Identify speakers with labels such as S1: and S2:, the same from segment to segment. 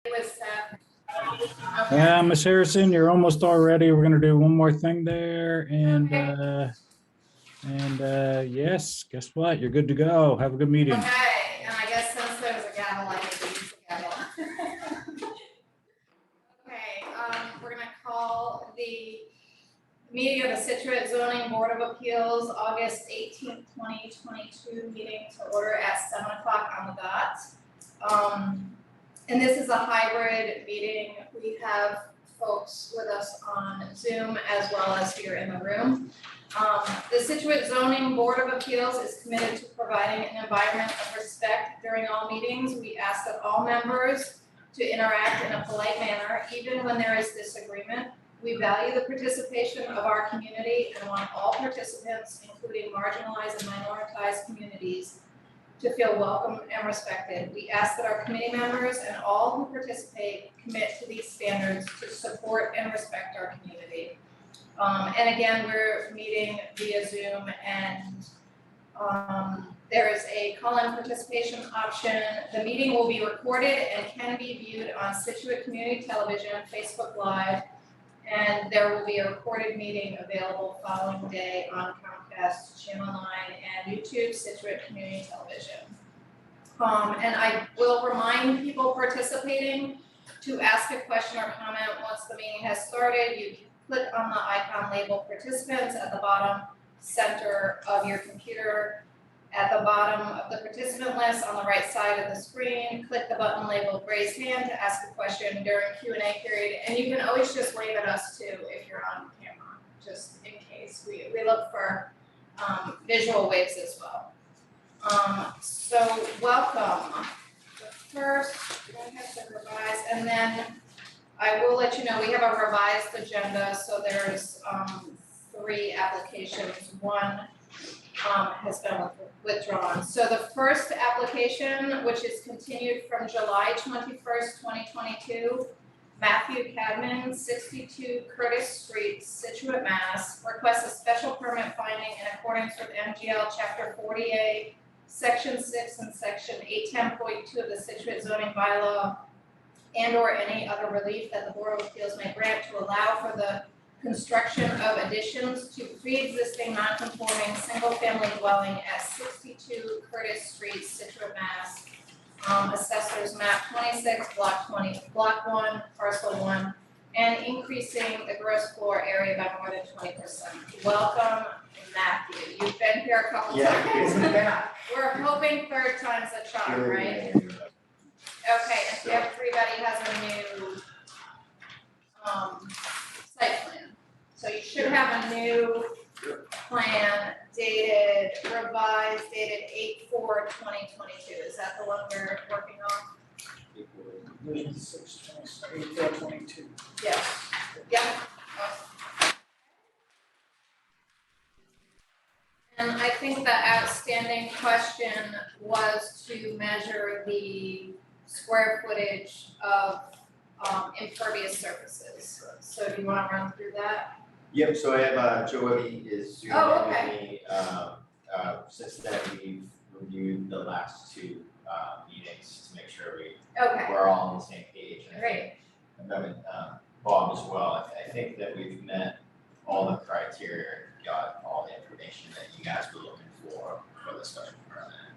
S1: With
S2: Yeah, Ms. Harrison, you're almost all ready. We're gonna do one more thing there, and yes, guess what? You're good to go. Have a good meeting.
S1: Okay, and I guess since there was a gavel, I need to use the gavel. Okay, we're gonna call the meeting of the Scituate Zoning Board of Appeals, August 18th, 2022 meeting to order at 7 o'clock on the dot. And this is a hybrid meeting. We have folks with us on Zoom as well as here in the room. The Scituate Zoning Board of Appeals is committed to providing an environment of respect during all meetings. We ask that all members to interact in a polite manner, even when there is disagreement. We value the participation of our community and want all participants, including marginalized and minoritized communities, to feel welcome and respected. We ask that our committee members and all who participate commit to these standards to support and respect our community. And again, we're meeting via Zoom, and there is a call-in participation option. The meeting will be recorded and can be viewed on Scituate Community Television, Facebook Live, and there will be a recorded meeting available following day on Comcast Channel 9 and YouTube, Scituate Community Television. And I will remind people participating to ask a question or comment once the meeting has started. You can click on the icon labeled participants at the bottom center of your computer. At the bottom of the participant list on the right side of the screen, click the button labeled raise hand to ask a question during Q&A period. And you can always just wave at us too if you're on camera, just in case. We look for visual waves as well. So welcome. The first, we're going to have to revise, and then I will let you know we have a revised agenda. So there's 3 applications. One has been withdrawn. So the first application, which is continued from July 21st, 2022, Matthew Cadman, 62 Curtis Street, Scituate, Mass., requests a special permit finding in accordance with MGL Chapter 40A, Section 6 and Section 810.2 of the Scituate zoning bylaw, and or any other relief that the Board of Appeals may grant to allow for the construction of additions to pre-existing non-conforming single-family dwelling at 62 Curtis Street, Scituate, Mass. Assessors map 26, block 1, parcel 1, and increasing the gross floor area by more than 20%. Welcome, Matthew. You've been here a couple times. We're hoping third time's a charm, right? Okay, and so everybody has a new site plan. So you should have a new plan dated, revised, dated 8/4/2022. Is that the one we're working on?
S3: 8/4/22.
S1: Yeah. Yeah. And I think the outstanding question was to measure the square footage of impervious surfaces. So do you want to run through that?
S4: Yep, so I have Joe Webby is Zoom with me. Since then, we've reviewed the last 2 meetings to make sure we're all on the same page. And
S1: Great.
S4: I've met with Bob as well. I think that we've met all the criteria, got all the information that you guys were looking for the special permit.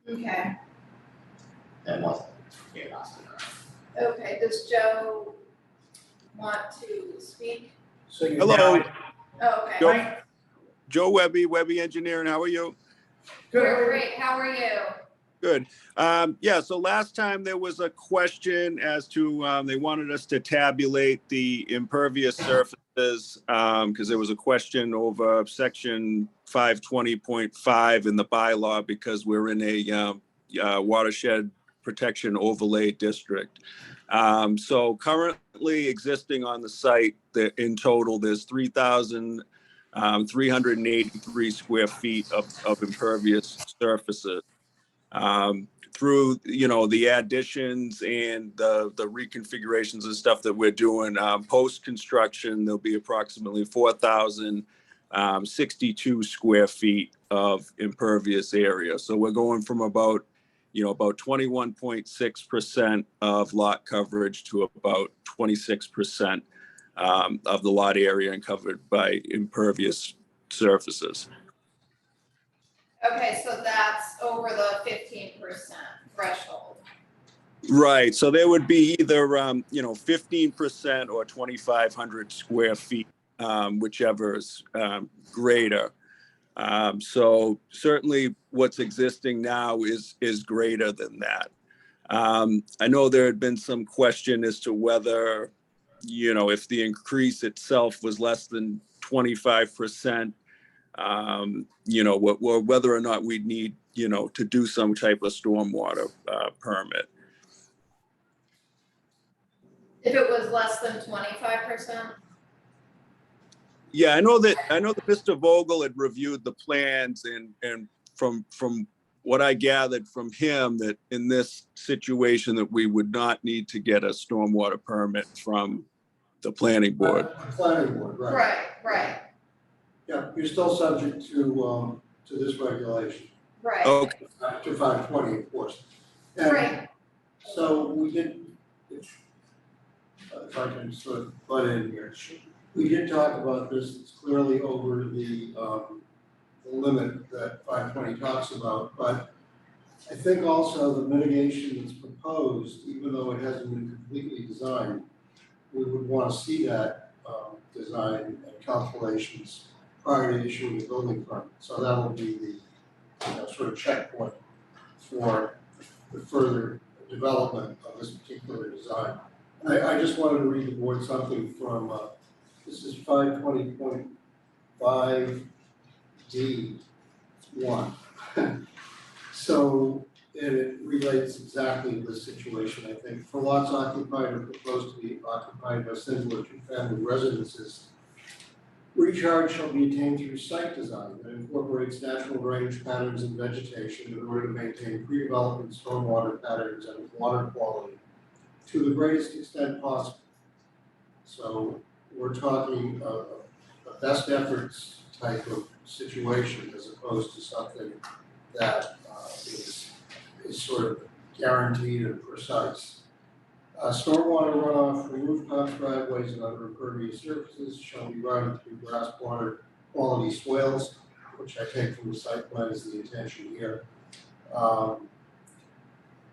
S1: Okay.
S4: That wasn't last time.
S1: Okay, does Joe want to speak?
S3: So you're
S5: Hello.
S3: now-
S1: Oh, okay.
S5: Joe Webby, Webby Engineering, how are you?
S1: We're great, how are you?
S5: Good. Yeah, so last time there was a question as to, they wanted us to tabulate the impervious surfaces, because there was a question over section 520.5 in the bylaw, because we're in a watershed protection overlay district. So currently existing on the site, in total, there's 3,383 square feet of impervious surfaces. Through, the additions and the reconfigurations and stuff that we're doing, post-construction, there'll be approximately 4,062 square feet of impervious area. So we're going from about about 21.6% of lot coverage to about 26% of the lot area and covered by impervious surfaces.
S1: Okay, so that's over the 15% threshold.
S5: Right, so there would be either, 15% or 2,500 square feet, whichever is greater. So certainly what's existing now is greater than that. I know there had been some question as to whether, if the increase itself was less than 25%, whether or not we'd need, to do some type of stormwater permit.
S1: If it was less than 25%?
S5: Yeah, I know that Mr. Vogel had reviewed the plans and from what I gathered from him, that in this situation that we would not need to get a stormwater permit from the planning board.
S6: Planning board, right.
S1: Right.
S6: Yeah, you're still subject to this regulation,
S1: Right.
S5: Okay,
S6: to 520, of course. And
S1: Right.
S6: so we did, if I can sort of butt in here, we did talk about this. It's clearly over the limit that 520 talks about, but I think also the mitigation that's proposed, even though it hasn't been completely designed, we would want to see that design and calculations prior to issuing the building permit. So that will be the sort of checkpoint for the further development of this particular design. I just wanted to read the board something from, this is 520.5D1. So, and it relates exactly to this situation, I think. For lots occupied or proposed to be occupied by single or two-family residences, recharge shall be attained through site design that incorporates natural drainage patterns and vegetation in order to maintain pre-development stormwater patterns and water quality to the greatest extent possible. So we're talking a best efforts type of situation as opposed to something that is sort of guaranteed and precise. Stormwater runoff from rooftops, driveways, and other impervious surfaces shall be routed through grass water quality swales, which I take from the site plan is the intention here.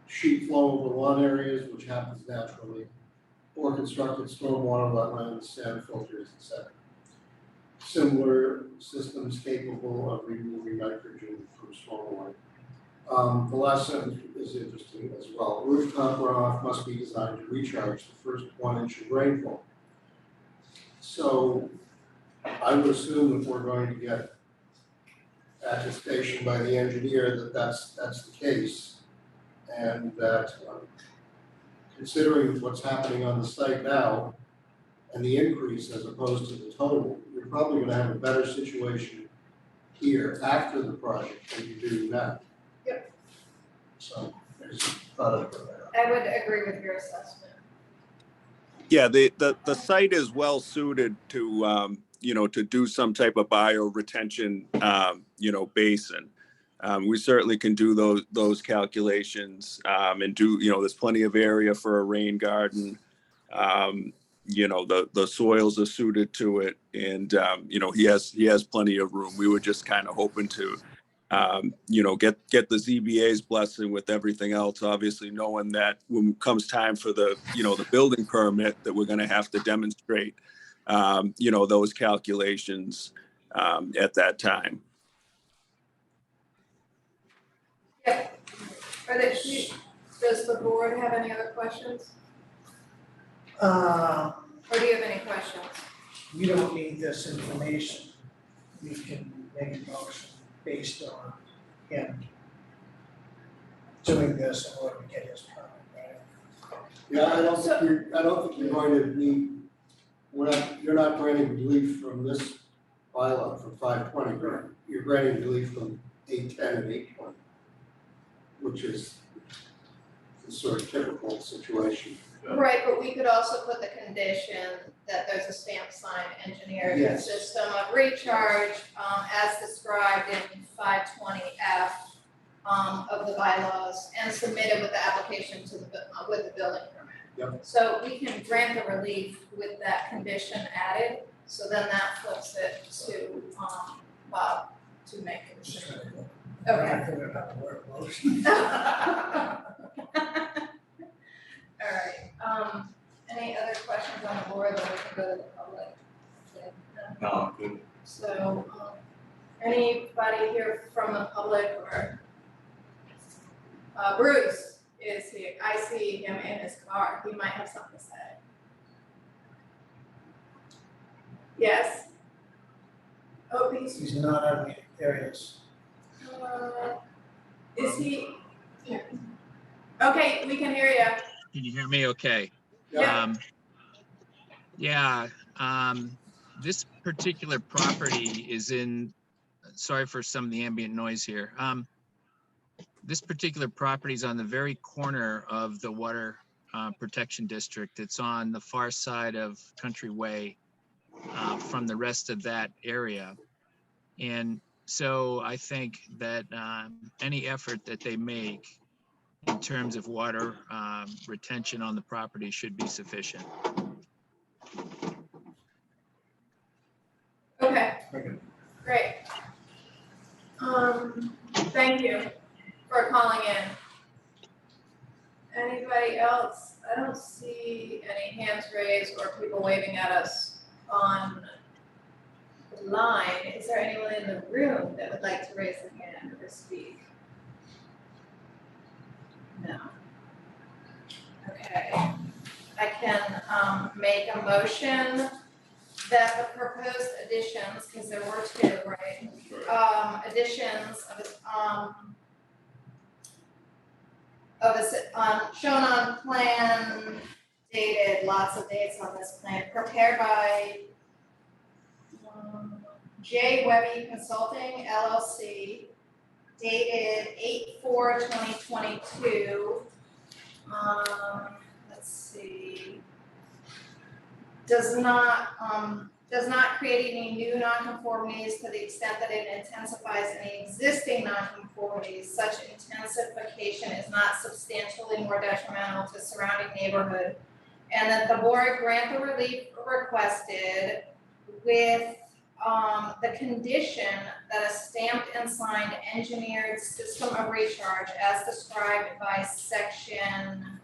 S6: Sheet flow over lawn areas, which happens naturally, or constructed stormwater wetlands, sand filters, etc. Similar systems capable of removing nitrogen from stormwater. The last sentence is interesting as well. Rooftop runoff must be designed to recharge the first 1 inch of rainfall. So I would assume that we're going to get attestation by the engineer that that's the case, and that considering what's happening on the site now and the increase as opposed to the total, you're probably going to have a better situation here after the project than you do now.
S1: Yep.
S6: So I just thought I'd put that up.
S1: I would agree with your assessment.
S5: yeah, the site is well suited to, to do some type of bioretention, basin. We certainly can do those calculations and do, there's plenty of area for a rain garden. The soils are suited to it, and he has plenty of room. We were just kind of hoping to get the ZBA's blessing with everything else, obviously knowing that when it comes time for the building permit, that we're going to have to demonstrate those calculations at that time.
S1: Yeah. Does the board have any other questions? Or do you have any questions?
S3: We don't need this information. We can make a motion based on him doing this in order to get his permit, right?
S6: Yeah, I don't think you're going to need, you're not granting relief from this bylaw from 520, you're granting relief from 810 and 820, which is the sort of typical situation.
S1: Right, but we could also put the condition that there's a stamp sign engineered
S6: Yes.
S1: system of recharge as described in 520F of the bylaws and submitted with the application to with the building permit.
S6: Yep.
S1: So we can grant the relief with that condition added, so then that flips it to, Bob to make a
S3: Just
S1: decision.
S3: trying to go.
S1: Okay.
S3: I figured out the word motion.
S1: All right, any other questions on the board, then we can go to the public?
S7: No, good.
S1: So, anybody here from the public or? Bruce is here, I see him in his car, he might have something to say. Yes? Oh,
S3: He's not on the areas.
S1: Is he? Here. Okay, we can hear you.
S8: Can you hear me okay?
S1: Yeah.
S8: This particular property is in, sorry for some of the ambient noise here. This particular property is on the very corner of the water protection district. It's on the far side of Country Way from the rest of that area. And so I think that any effort that they make in terms of water retention on the property should be sufficient.
S1: Okay, great. Thank you for calling in. Anybody else? I don't see any hands raised or people waving at us on the line. Is there anyone in the room that would like to raise their hand or speak? No. Okay. I can make a motion that the proposed additions, because there were two, right? Additions shown on plan, dated, lots of dates on this plan, prepared by J. Webby Consulting LLC, dated 8/4/2022. Let's see. Does not create any new nonconformities to the extent that it intensifies any existing nonconformities. Such intensification is not substantially more detrimental to surrounding neighborhood. And that the board grant the relief requested with the condition that a stamped and signed engineered system of recharge as described by section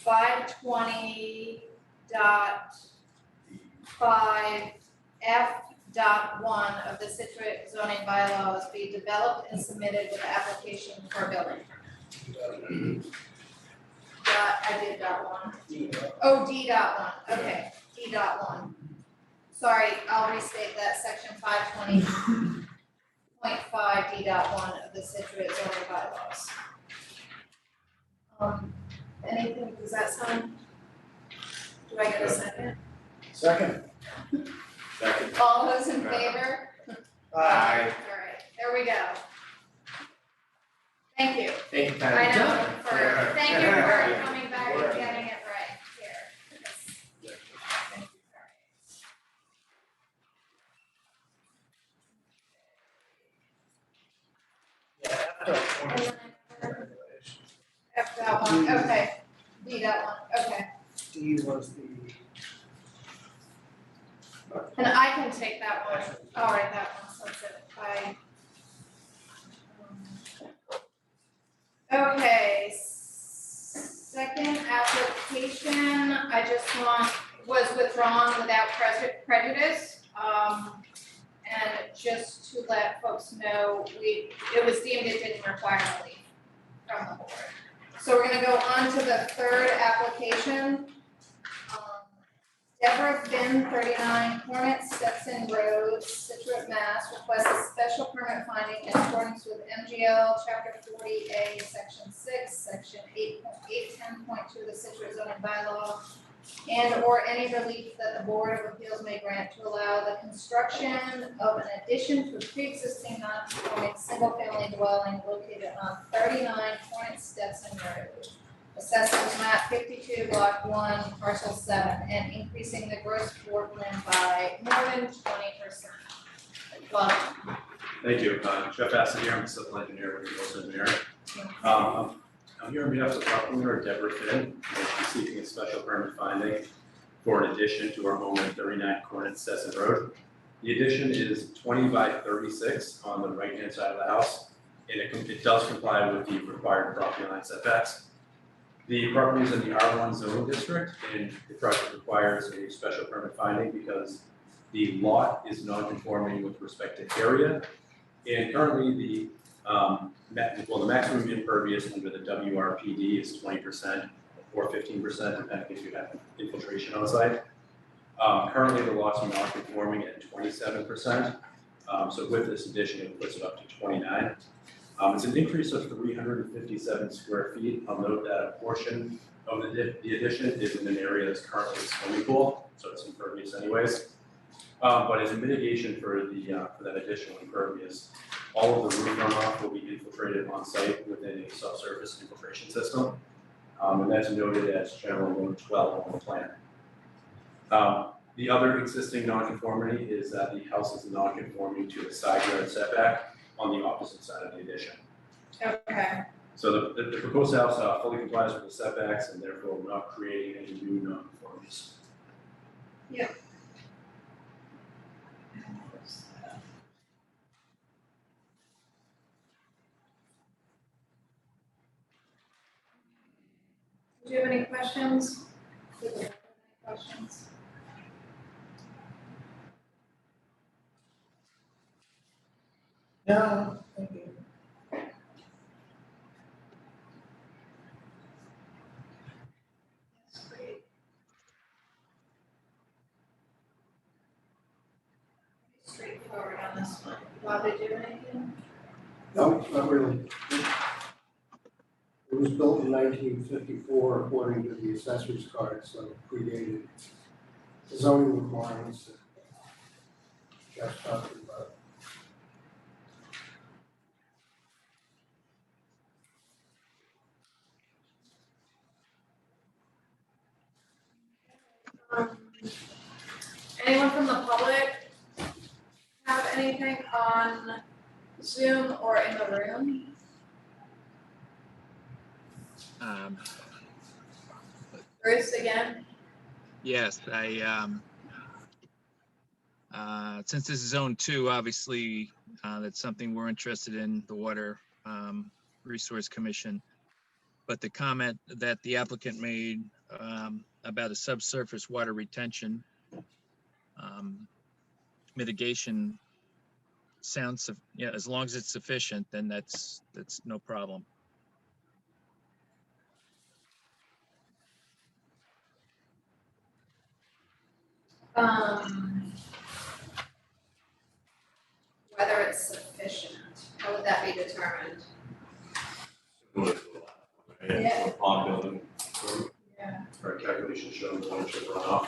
S1: 520.5F.1 of the Scituate zoning bylaws be developed and submitted with the application for a building permit. I did .1. Oh, D.1, okay, D.1. Sorry, I'll restate that, section 520.5 D.1 of the Scituate zoning bylaws. Anything, does that sound? Do I get a second?
S3: Second.
S7: Second.
S1: All those in favor?
S7: Aye.
S1: All right, there we go. Thank you.
S4: Thank you,
S1: I
S4: Patty.
S1: know, thank you for coming back and getting it right here. Thank you, F that one, okay. D that one, okay.
S3: D was the.
S1: And I can take that one. All right, that one, so it's it, Okay, second application, I just was withdrawn without prejudice. And just to let folks know, it was deemed it didn't require relief from the board. So we're gonna go on to the third application. Deborah Finn, 39 Hornet Stetson Road, Scituate, Mass. Requests a special permit finding in accordance with MGL Chapter 40A, Section 6, Section 810.2 of the Scituate zoning bylaw, and or any relief that the Board of Appeals may grant to allow the construction of an addition to a pre-existing non-conforming single-family dwelling located on 39 Hornet Stetson Road. Assessors map 52, block 1, parcel 7, and increasing the gross floor plan by more than 20%. Well,
S7: Thank you. Jeff Bassett here. I'm a civil engineer with the Wilson Engineering. I'm here on behalf of the property owner, Deborah Finn, and she's seeking a special permit finding for an addition to her home at 39 Cornet Sesson Road. The addition is 20 by 36 on the right-hand side of the house, and it does comply with the required property line setbacks. The property is in the R1 zoning district, and the project requires a special permit finding because the lot is non-conforming with respect to area, and currently the maximum impervious under the WRPD is 20% or 15%, depending if you have infiltration on site. Currently, the lots are non-conforming at 27%. So with this addition, it puts it up to 29. It's an increase of 357 square feet. I'll note that a portion of the addition is in an area that's currently a swimming pool, so it's impervious anyways. But as a mitigation for that additional impervious, all of the roof runoff will be infiltrated on site within a subsurface infiltration system. And that's noted as general note 12 on the plan. The other existing nonconformity is that the house is non-conforming to the side yard setback on the opposite side of the addition.
S1: Okay.
S7: So the proposed house fully complies with the setbacks and therefore we're not creating any new nonconformities.
S1: Yeah. Do you have any questions? Do you have any questions?
S3: No, thank you.
S1: That's great. Straightforward on this one. Bob, did you have anything?
S6: No, not really. It was built in 1954 according to the assessor's card, so predated the zoning requirements that Jeff's talking about.
S1: Anyone from the public have anything on Zoom or in the room? Bruce again?
S8: Yes, since this is zone 2, obviously, that's something we're interested in, the Water Resource Commission. But the comment that the applicant made about a subsurface water retention mitigation sounds, yeah, as long as it's sufficient, then that's no problem.
S1: Whether it's sufficient, how would that be determined? Yeah.
S7: Pond building,
S1: Yeah.
S7: our calculation shows ownership runoff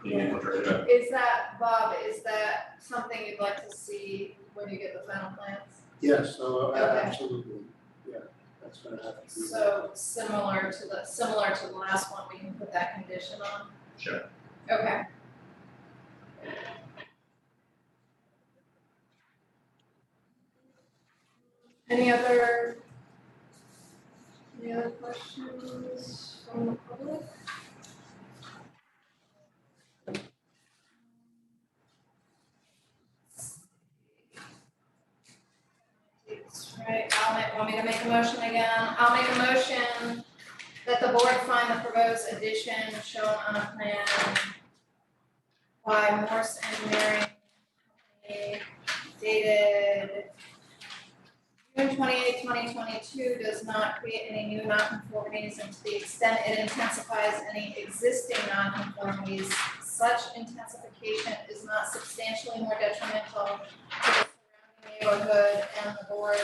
S7: being infiltrated.
S1: Is that, Bob, is that something you'd like to see when you get the final plans?
S6: Yes, so
S1: Okay.
S6: absolutely, yeah, that's gonna have to be.
S1: So similar to the last one, we can put that condition on?
S7: Sure.
S1: Okay. Any other questions from the public? Right, want me to make a motion again? I'll make a motion that the board find the proposed addition shown on a plan by Morse Engineering Company dated June 28, 2022 does not create any new nonconformities, and to the extent it intensifies any existing nonconformities, such intensification is not substantially more detrimental to the surrounding neighborhood, and the board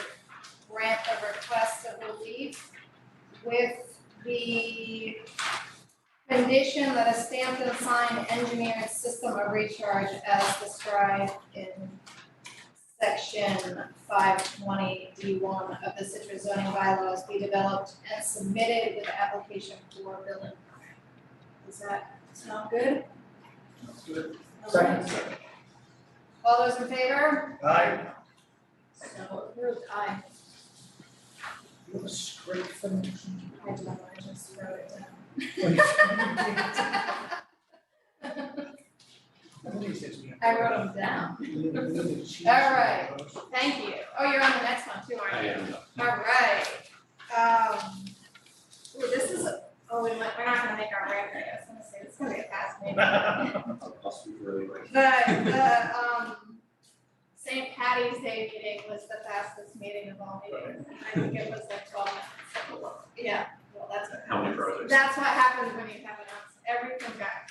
S1: grant a request of relief with the condition that a stamped and signed engineered system of recharge as described in section 520D1 of the Scituate zoning bylaws be developed and submitted with application for building permit. Does that sound good?
S3: Good.
S1: All right. All those in favor?
S3: Aye.
S1: So approved, aye.
S3: You have a script for me.
S1: I don't know, I just wrote it down. I wrote them down. All right. Thank you. Oh, you're on the next one too, aren't you?
S7: I am.
S1: All right. Ooh, this is, we're not gonna make our record, I was gonna say, this is gonna be a fast meeting.
S7: I'll speak really quick.
S1: The St. Patty's Day meeting was the fastest meeting of all meetings. I think it was like 12 minutes. Yeah, well, that's what
S7: How many
S1: happens.
S7: projects?
S1: That's what happens when you have everything got.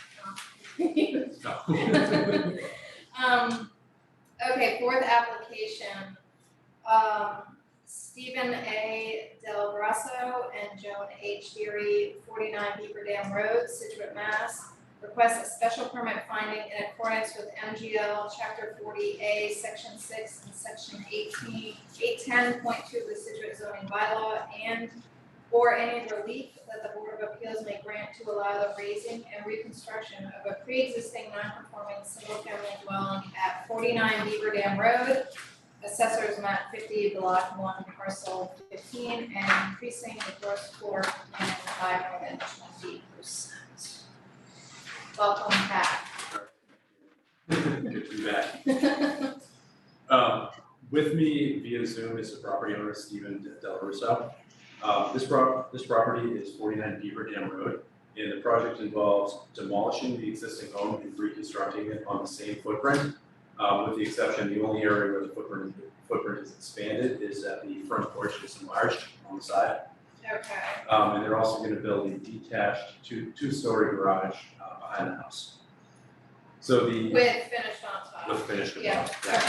S1: Okay, fourth application. Stephen A. Del Brasso and Joan H. Deary, 49 Beaver Dam Road, Scituate, Mass. Request a special permit finding in accordance with MGL Chapter 40A, Section 6 and Section 810.2 of the Scituate zoning bylaw, and or any relief that the Board of Appeals may grant to allow the raising and reconstruction of a pre-existing non-conforming single-family dwelling at 49 Beaver Dam Road, Assessor's Map 50, Block 1, Parcel 15, and increasing the gross floor plan by more than 20%. Welcome back.
S7: Good to be back. With me via Zoom is the property owner, Stephen Del Russo. This property is 49 Beaver Dam Road, and the project involves demolishing the existing home and reconstructing it on the same footprint. With the exception, the only area where the footprint is expanded is that the front porch is enlarged on the side.
S1: Okay.
S7: And they're also going to build a detached two-story garage behind the house. So the
S1: With finished on top.
S7: with finished.
S1: Yeah, okay.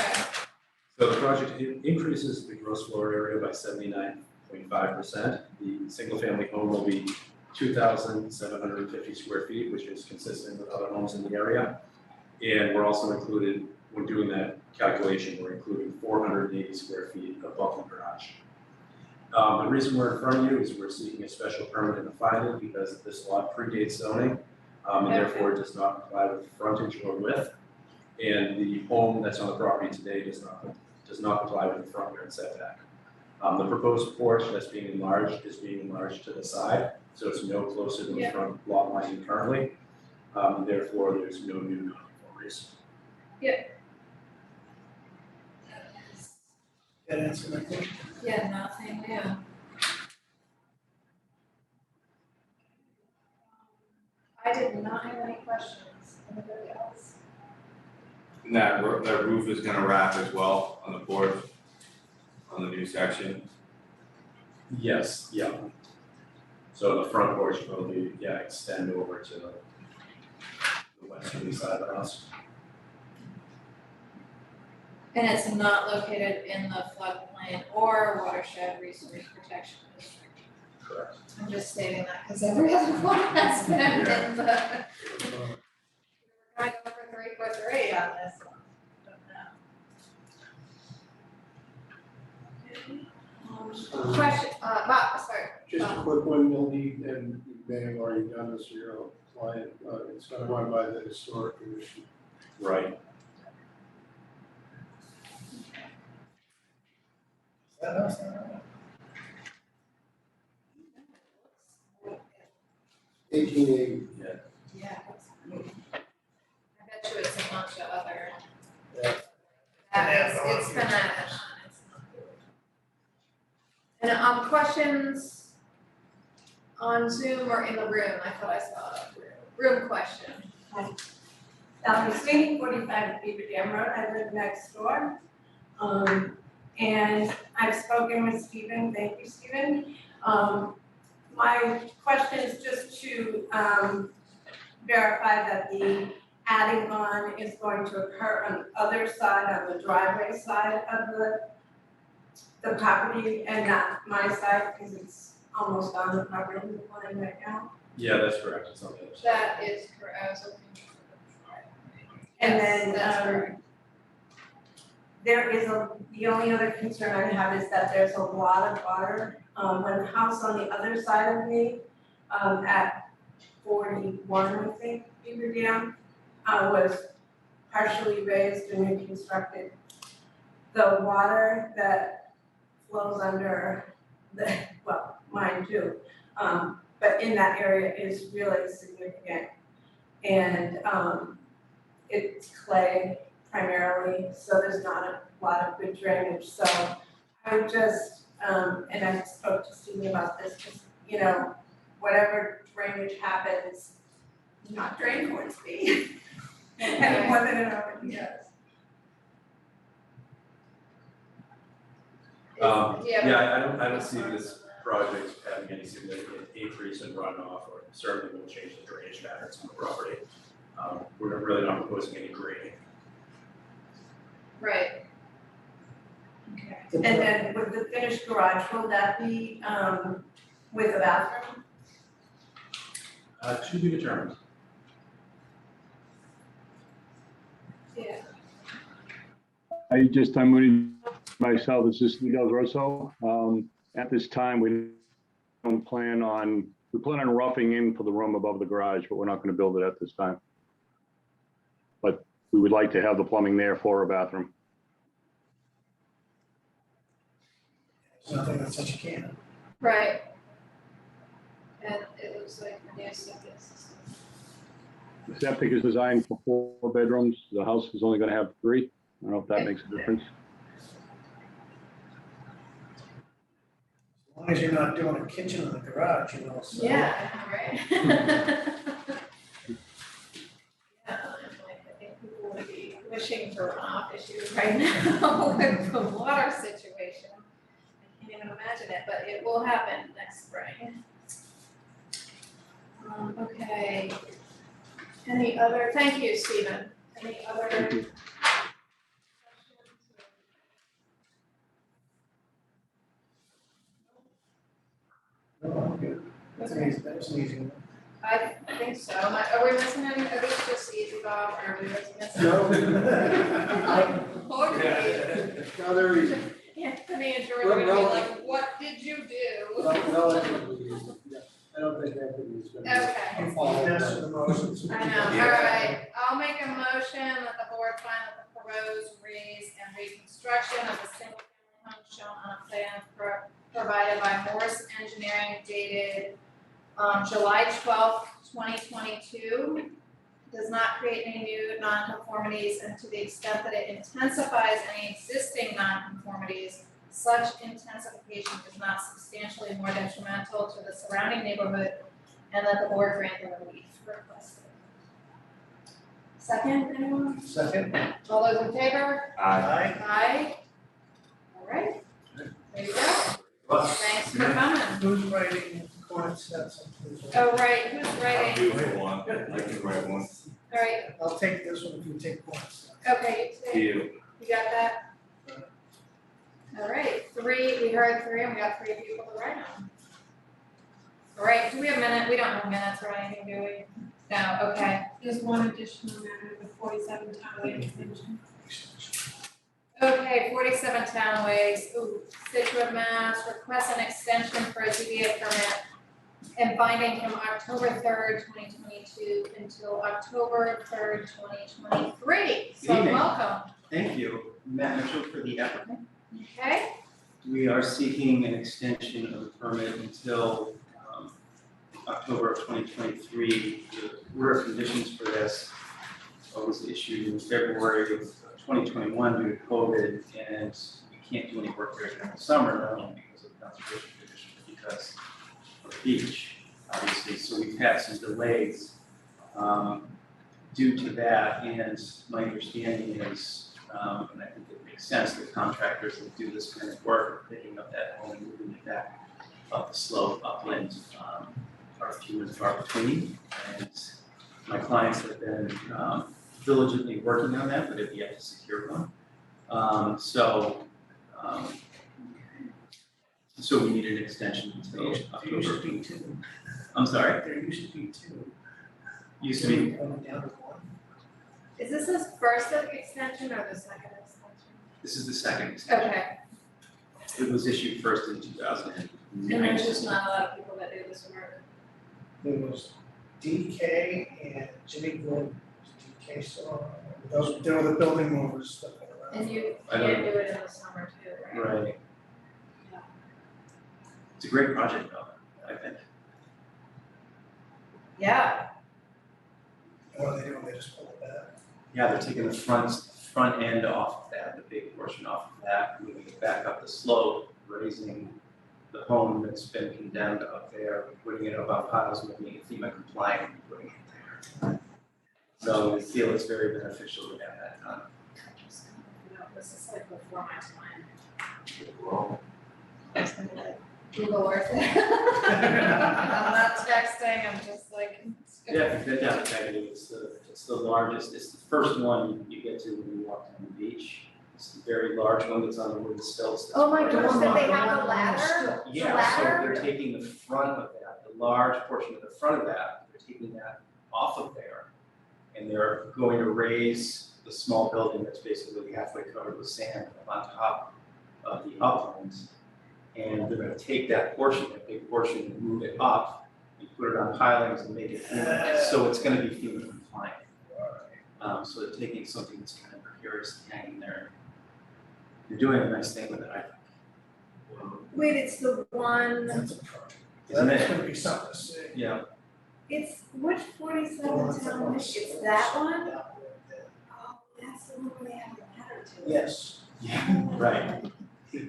S7: So the project increases the gross floor area by 79.5%. The single-family home will be 2,750 square feet, which is consistent with other homes in the area. And we're also included, when doing that calculation, we're including 480 square feet above the garage. The reason we're in front of you is we're seeking a special permit in the finding because this lot predates zoning, and therefore it does not comply with frontage or width. And the home that's on the property today does not comply with the front yard setback. The proposed porch that's being enlarged is being enlarged to the side, so it's no closer to the front lot line currently. Therefore, there's no new nonconformities.
S3: That answer my question.
S1: Yeah, nothing new. I did not have any questions. Anybody else?
S9: And that roof is gonna wrap as well on the porch, on the new section.
S7: Yes, yeah. So the front porch will be, extend over to the westerly side of the house.
S1: And it's not located in the floodplain or watershed resource protection district.
S7: Correct.
S1: I'm just stating that because every other one has been in the. We're gonna go for 3 on this one. Don't know. Question, Bob, sorry.
S6: Just a quick one, you'll need, and you may have already done this for your own client, it's gonna run by the historic commission.
S7: Right.
S3: That house, that
S6: 1880.
S1: Yeah. I bet you it's a bunch of other.
S3: Yeah.
S1: It's been a. And questions on Zoom or in the room? I thought I saw a room question.
S10: Sweeney, 45 Beaver Dam Road, I live next door. And I've spoken with Stephen, thank you, Stephen. My question is just to verify that the adding on is going to occur on the other side, on the driveway side of the property and not my side, because it's almost on the property line right now.
S7: Yeah, that's correct, it's on the other side.
S1: That is correct, I was looking for the.
S10: And
S1: Yes,
S10: then,
S1: that's correct.
S10: There is the only other concern I have is that there's a lot of water. When the house on the other side of me, at 41, I think, Beaver Dam, was partially raised and reconstructed. the water that flows under the, well, mine too, but in that area is really significant. And it's clay primarily, so there's not a lot of good drainage, so I would just, and I spoke to Stevie about this, just, you know, whatever drainage happens, not drain Hornsby, any more than it already does.
S7: I don't see this project having any significant increase in runoff, or certainly will change the drainage patterns on the property. We're really not proposing any grading.
S1: Right. Okay.
S10: And then with the finished garage, will that be with a bathroom?
S7: To be determined.
S10: Yeah.
S11: I'm moving myself, this is Steve Del Grosso. At this time, we plan on roughing in for the room above the garage, but we're not going to build it at this time. But we would like to have the plumbing there for a bathroom.
S3: There's nothing that says you can't.
S1: Right. And it looks like the new septic system.
S11: The septic is designed for 4 bedrooms. The house is only going to have 3. I don't know if that makes a difference.
S3: As long as you're not doing a kitchen in the garage, you know, so.
S1: Yeah, I know, right? Yeah, I think people would be wishing for runoff issues right now with the water situation. I can't even imagine it, but it will happen next spring. Okay. Any other, thank you, Stephen. Any other questions?
S3: No, I'm good. That's an easy, that was an easy one.
S1: I think so. Are we missing any? Are these just easy, Bob, or are we missing?
S6: No.
S1: Okay.
S6: No, they're easy.
S1: Anthony and Jordan are gonna be like, what did you do?
S6: No, that's gonna be easy. Yeah. I don't think Anthony's gonna.
S1: Okay.
S3: You follow this with the motions.
S1: I know, all right. I'll make a motion that the board find that the proposed raise and reconstruction of a single family home shown on a plan provided by Morse Engineering dated July 12th, 2022 does not create any new nonconformities, and to the extent that it intensifies any existing nonconformities, such intensification is not substantially more detrimental to the surrounding neighborhood, and that the board grant the relief requested. Second, anyone?
S3: Second.
S1: All those in favor?
S3: Aye.
S1: Aye. All right. There you go. Thanks for coming.
S3: Who's writing corner steps?
S1: Oh, right, who's
S9: I'll
S1: writing?
S9: do one, I can write one.
S1: All right,
S3: I'll take this one if you take corner steps.
S1: okay, you
S9: To
S1: take,
S9: you.
S1: you got that? All right, 3, we heard 3, and we got 3 people to write on. All right, do we have minutes? We don't have minutes or anything, do we? No, okay.
S10: There's one additional matter, the 47 Townway extension.
S1: Okay, 47 Townways, Scituate, Mass, request an extension for a ZBA permit and finding from October 3rd, 2022 until October 3rd, 2023. So
S12: Good evening.
S1: welcome,
S12: Thank you. Matt Mitchell for the applicant.
S1: okay?
S12: We are seeking an extension of the permit until October of 2023. The order of conditions for this was issued in February of 2021 due to COVID, and we can't do any work there during the summer, not only because of conservation conditions, but because of the beach, obviously. So we've had some delays due to that, and my understanding is, and I think it makes sense, that contractors that do this kind of work, picking up that home and moving it back up the slope, upland, are few and far between. And my clients have been diligently working on that, but have yet to secure one. So we need an extension until
S3: There used
S12: October.
S3: to be 2.
S12: I'm sorry,
S3: There used to be 2.
S12: used to be,
S3: Coming down to 1.
S1: Is this his first extension or the second extension?
S12: this is the second extension.
S1: Okay,
S12: It was issued first in 2009.
S1: and there's just not a lot of people that do this work.
S3: There was DK and Jimmy Gordon. DK, so those, they were the building movers that were
S1: And you
S12: I
S1: can't
S12: don't-
S1: do it in the summer too, right?
S12: Right. It's a great project though, I think.
S1: Yeah,
S3: What are they doing? They just pull it back?
S12: Yeah, they're taking the front end off of that, the big portion off of that, moving it back up the slope, raising the home that's been condemned up there, putting it above piles, making it FEMA compliant, and putting it there. So we feel it's very beneficial to have that done.
S1: no, this is like before my time. Google Earth. I'm not texting, I'm just like.
S12: Yeah, if you've been down to Peggy, it's the largest, it's the first one you get to when you walk down the beach. It's the very large one that's on the wooden stilts.
S1: Oh my
S12: That's
S1: gosh,
S12: right
S1: did
S12: on
S1: they
S12: the-
S1: have the ladder?
S12: Yeah, so they're taking the front of that, the large portion of the front of that, they're taking that off of there. And they're going to raise the small building that's basically halfway covered with sand on top of the uplands. And they're gonna take that portion, that big portion, and move it up and put it on pilings and make it FEMA, so it's gonna be FEMA compliant. So they're taking something that's kind of precarious and hanging there. You're doing a nice thing with it, I think.
S10: Wait, it's the one,
S3: That's a project.
S12: Isn't
S3: That's
S12: it?
S3: gonna be something to see.
S12: Yeah,
S10: it's which 47 town, it's that one? Oh, that's the one where they have the ladder to it.
S3: Yes,
S12: yeah, right.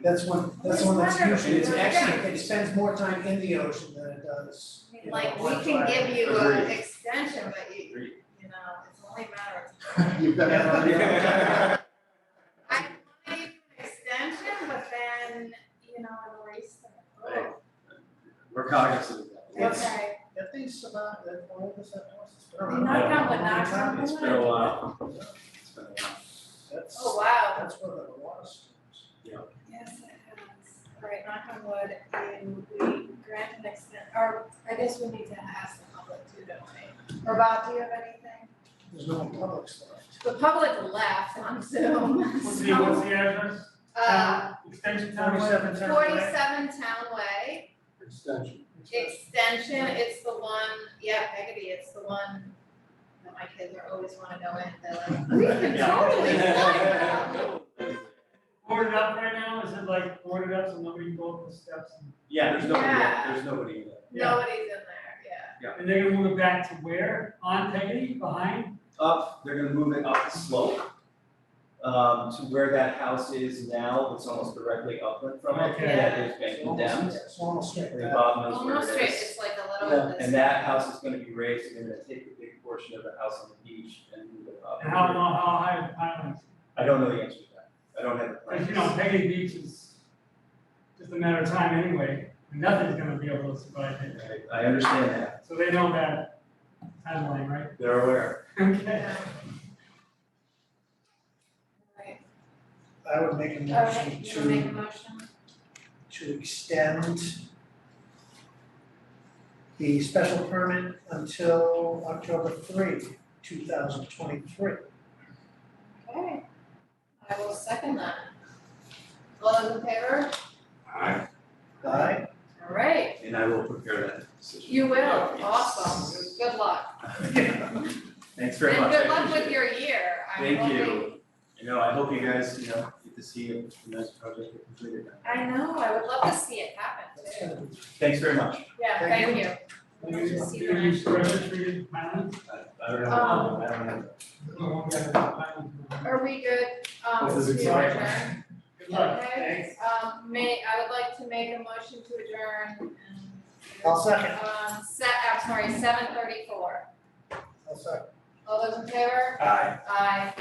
S3: that's one that's
S10: wonderful.
S3: usually, it's
S12: Yeah.
S3: actually, it spends more time in the ocean than it does. you know,
S1: Like, we
S3: on
S1: can
S3: fire.
S1: give you an
S12: Agreed.
S1: extension, but you
S12: Agreed.
S1: know, it's only a matter of time.
S6: You've got
S3: Yeah.
S1: I want to give you an extension, but then, you know, erase them.
S12: Right. We're cognizant of that.
S1: Okay.
S3: That thing's about, that old as that horse is.
S1: They knock down what knocks down
S12: It's
S1: what?
S12: been a while. It's been a while.
S3: That's,
S1: Oh, wow.
S3: that's where the water storms.
S1: Yes, it has. All right, knock on wood, we grant an extent, or I guess we need to ask the public too, don't we? Or Bob, do you have anything?
S3: There's no public stuff.
S1: The public left on Zoom.
S2: What's the address? Extension town way?
S1: 47 Town Way,
S6: extension.
S1: extension, it's the one, yeah, Peggotty, it's the one that my kids are always wanna go in, they're like, we can totally fly now.
S2: Boarded up right now? Is it like boarded up so nobody can go up the steps?
S12: Yeah, there's nobody,
S1: Yeah.
S12: there's nobody in there.
S1: Nobody's in there, yeah.
S2: And they're gonna move it back to where? On Peggy, behind?
S12: Up, they're gonna move it up the slope, to where that house is now, it's almost directly upland from it,
S2: Okay.
S12: that is been condemned.
S3: It's almost straight
S12: I think
S3: back.
S12: Bob knows where
S1: Almost
S12: it
S1: straight,
S12: is.
S1: it's like a little bit this.
S12: And that house is gonna be raised, and they're gonna take a big portion of the house on the beach and move it up.
S2: And how high are the pilings?
S12: I don't know the answer to that, I don't have the plans.
S2: Because, you know, Peggy Beach is just a matter of time anyway, and nothing's gonna be able to survive it.
S12: I understand that,
S2: So they know that timeline, right?
S12: they're aware.
S2: Okay.
S1: Yeah. Right,
S3: I would make a
S1: all
S3: motion
S1: right, you wanna make a
S3: to,
S1: motion?
S3: to extend the special permit until October 3, 2023.
S1: Okay, I will second that. All those in favor?
S9: Aye.
S3: Aye?
S1: All right,
S12: And I will prepare that decision.
S1: you will,
S12: Yes.
S1: awesome, good luck.
S12: Thanks very much.
S1: And good
S12: I
S1: luck with
S12: appreciate it.
S1: your year, I'm
S12: Thank
S1: hoping.
S12: you. You know, I hope you guys, you know, get to see a nice project get completed.
S1: I know, I would love to see it happen
S3: That's
S1: too.
S3: gonna be-
S12: Thanks very much.
S1: Yeah,
S3: Thank
S1: thank
S3: you.
S1: you.
S2: Do
S1: We'll just see
S2: you
S1: the
S2: use
S1: next.
S2: pressure treated pilings?
S12: I don't know,
S1: Um,
S12: I don't have.
S1: Are we good,
S12: This is
S1: to
S12: exciting.
S1: adjourn?
S2: Good luck.
S1: Okay, I would like to make a motion to adjourn.
S3: I'll second.
S1: I'm sorry, 7:34.
S3: I'll second.
S1: All those in favor?
S12: Aye.
S1: Aye.